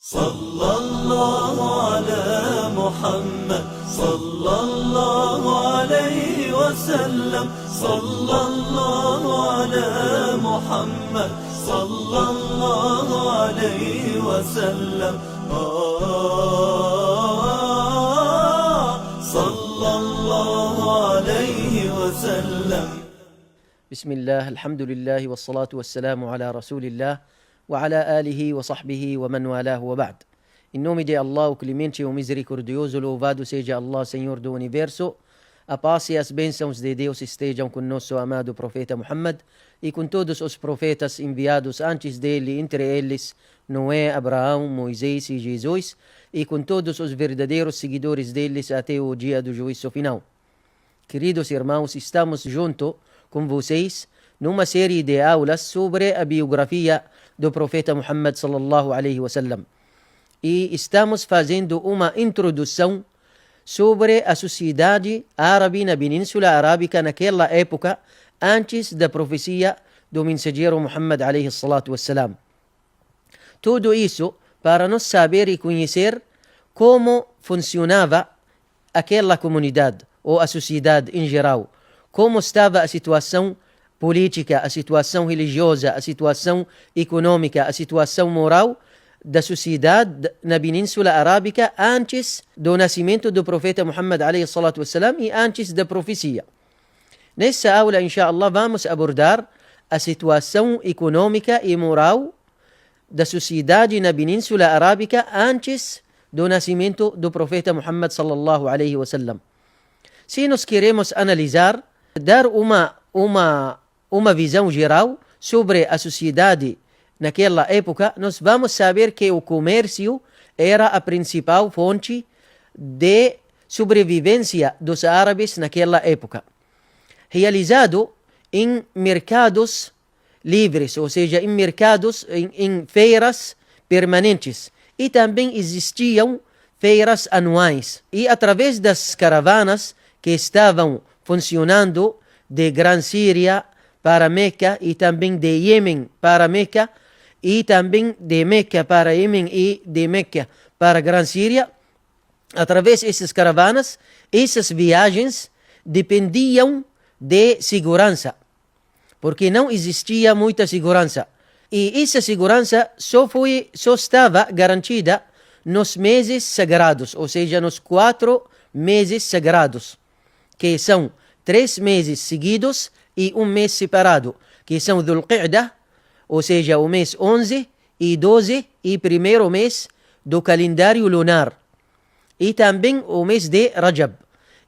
صلى الله على محمد صلى الله عليه وسلم صلى الله على محمد صلى الله عليه وسلم صلى الله عليه وسلم. بسم الله، الحمد لله والصلاة والسلام على رسول الله وعلى آله وصحبه ومن والاه وبعد. Em nome de Allah, o clemente e o misericordioso, louvado seja Allah, Senhor do Universo. A paz e as bênçãos de Deus estejam com nosso amado profeta Muhammad e com todos os profetas enviados antes dele, entre eles Noé, Abraão, Moisés e Jesus, e com todos os verdadeiros seguidores deles até o dia do juízo final. Queridos irmãos, estamos junto com vocês numa série de aulas sobre a biografia do profeta Muhammad sallallahu alaihi wasallam. E estamos fazendo uma introdução sobre a sociedade árabe na Península Arábica naquela época, antes da profecia do mensageiro Muhammad alaihi salatu wassalam. Tudo isso para nós saber e conhecer como funcionava aquela comunidade ou a sociedade em geral, como estava a situação política, a situação religiosa, a situação econômica, a situação moral da sociedade na Península Arábica antes do nascimento do profeta Muhammad alaihi salatu wassalam e antes da profecia. Nessa aula, inshallah, vamos abordar a situação econômica e moral da sociedade na Península Arábica antes do nascimento do profeta Muhammad sallallahu alaihi wasallam. Se nós queremos analisar, dar uma visão geral sobre a sociedade naquela época, nós vamos saber que o comércio era a principal fonte de sobrevivência dos árabes naquela época, realizado em mercados livres, ou seja, em mercados, em feiras permanentes, e também existiam feiras anuais, e através das caravanas que estavam funcionando de Gran Síria para Meca e também de Iêmen para Meca e também de Meca para Iêmen e de Meca para Gran Síria, através dessas caravanas, essas viagens dependiam de segurança, porque não existia muita segurança. E essa segurança só estava garantida nos meses sagrados, ou seja, nos 4 meses sagrados, que são 3 meses seguidos e um mês separado, que são Dhul Qa'dah, ou seja, o mês 11 e 12 e primeiro mês do calendário lunar, e também o mês de Rajab.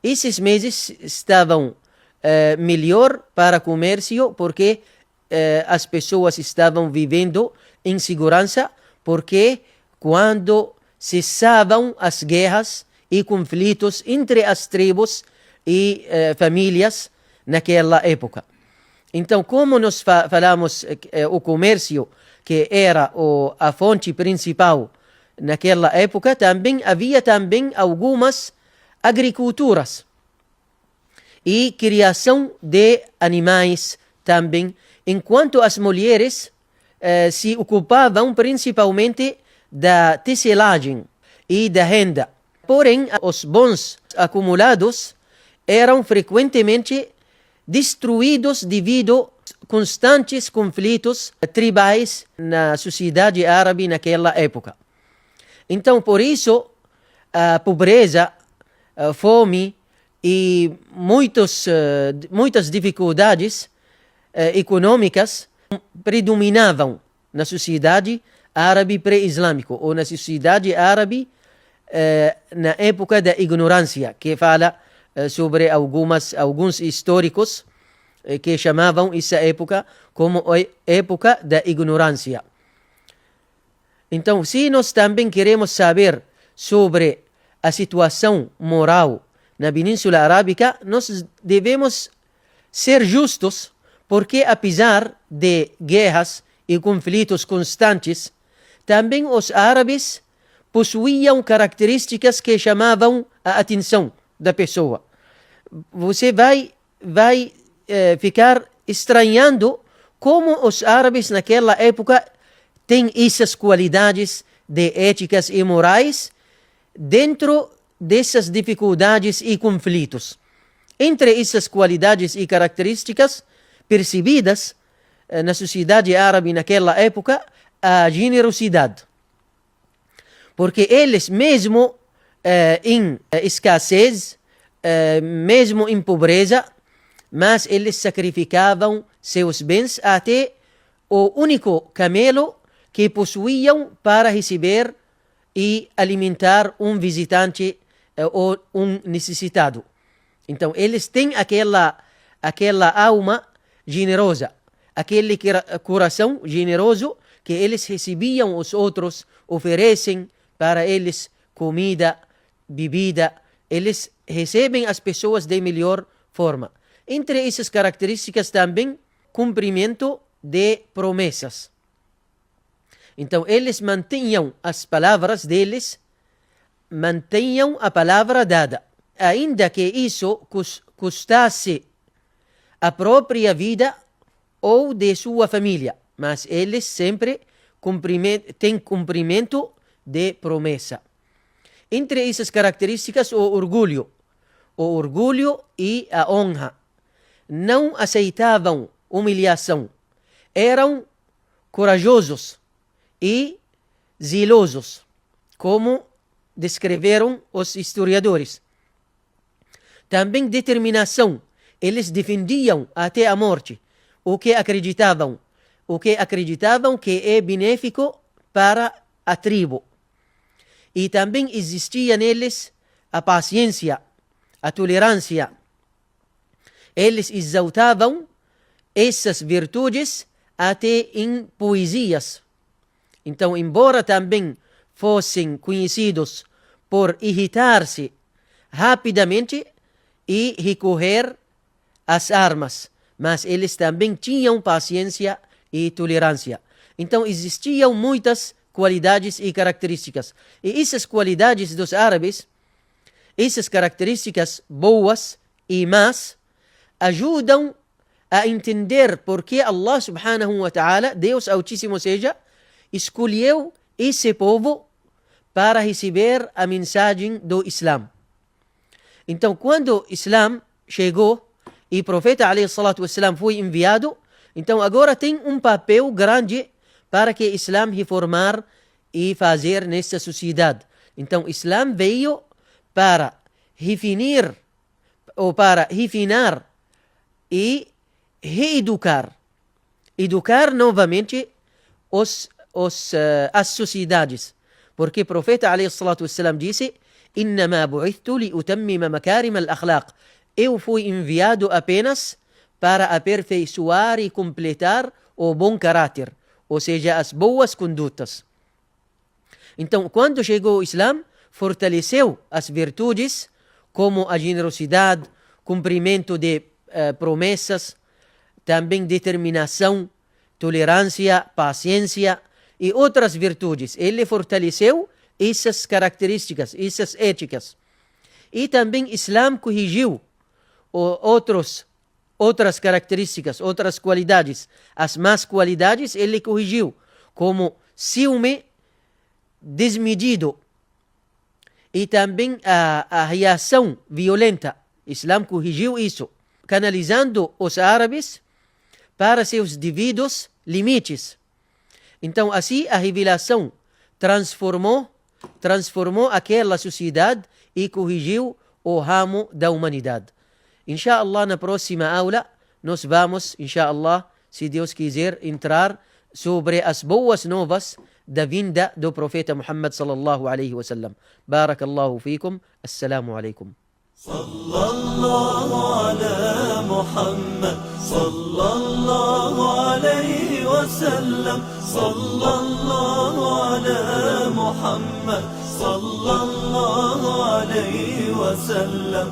Esses meses estavam melhor para comércio, porque as pessoas estavam vivendo em segurança, porque quando cessavam as guerras e conflitos entre as tribos e famílias naquela época. Então, como nós falamos o comércio, que era a fonte principal naquela época, também havia também algumas agriculturas e criação de animais também, enquanto as mulheres se ocupavam principalmente da tecelagem e da renda. Porém, os bens acumulados eram frequentemente destruídos devido a constantes conflitos tribais na sociedade árabe naquela época. Então, por isso, a pobreza, a fome e muitas dificuldades econômicas predominavam na sociedade árabe pré-islâmica, ou na sociedade árabe na época da ignorância, que fala sobre alguns históricos que chamavam essa época como a época da ignorância. Então, se nós também queremos saber sobre a situação moral na Península Arábica, nós devemos ser justos, porque apesar de guerras e conflitos constantes, também os árabes possuíam características que chamavam a atenção da pessoa. Você vai ficar estranhando como os árabes naquela época têm essas qualidades de éticas e morais dentro dessas dificuldades e conflitos. Entre essas qualidades e características percebidas na sociedade árabe naquela época, a generosidade. Porque eles, mesmo em escassez, mesmo em pobreza, mas eles sacrificavam seus bens até o único camelo que possuíam para receber e alimentar um visitante ou um necessitado. Então, eles têm aquela alma generosa, aquele coração generoso que eles recebiam os outros, oferecem para eles comida, bebida, eles recebem as pessoas de melhor forma. Entre essas características também, cumprimento de promessas. Então, eles mantinham as palavras deles, mantinham a palavra dada, ainda que isso custasse a própria vida ou de sua família, mas eles sempre têm cumprimento de promessa. Entre essas características, o orgulho e a honra. Não aceitavam humilhação, eram corajosos e zelosos, como descreveram os historiadores. Também determinação, eles defendiam até a morte o que acreditavam que é benéfico para a tribo. E também existia neles a paciência, a tolerância. Eles exaltavam essas virtudes até em poesias. Então, embora também fossem conhecidos por irritar-se rapidamente e recorrer às armas, mas eles também tinham paciência e tolerância. Então, existiam muitas qualidades e características. E essas qualidades dos árabes, essas características boas e más, ajudam a entender por que Allah subhanahu wa ta'ala, Deus Altíssimo seja, escolheu esse povo para receber a mensagem do Islã. Então, quando o Islã chegou e o profeta alayhi salatu wassalam foi enviado, então agora tem um papel grande para que o Islã reformar e fazer nessa sociedade. Então, o Islã veio para refinar e reeducar, educar novamente as sociedades. Porque o profeta alayhi salatu wassalam disse: "Innama bu'ithtu li utammima makarim al-akhlaq." Eu fui enviado apenas para aperfeiçoar e completar o bom caráter, ou seja, as boas condutas. Então, quando chegou o Islã, fortaleceu as virtudes como a generosidade, cumprimento de promessas, também determinação, tolerância, paciência e outras virtudes. Ele fortaleceu essas características, essas éticas. E também o Islã corrigiu outras características, outras qualidades. As más qualidades ele corrigiu, como ciúme desmedido e também a reação violenta. O Islã corrigiu isso, canalizando os árabes para seus devidos limites. Então, assim, a revelação transformou aquela sociedade e corrigiu o ramo da humanidade. Inshallah, na próxima aula, nós vamos, inshallah, se Deus quiser, entrar sobre as boas novas da vinda do profeta Muhammad sallallahu alaihi wasallam. Barakallahu fikum. Assalamu alaikum. Sallallahu ala Muhammad, sallallahu alayhi wa sallam, sallallahu ala Muhammad, sallallahu alayhi wa sallam.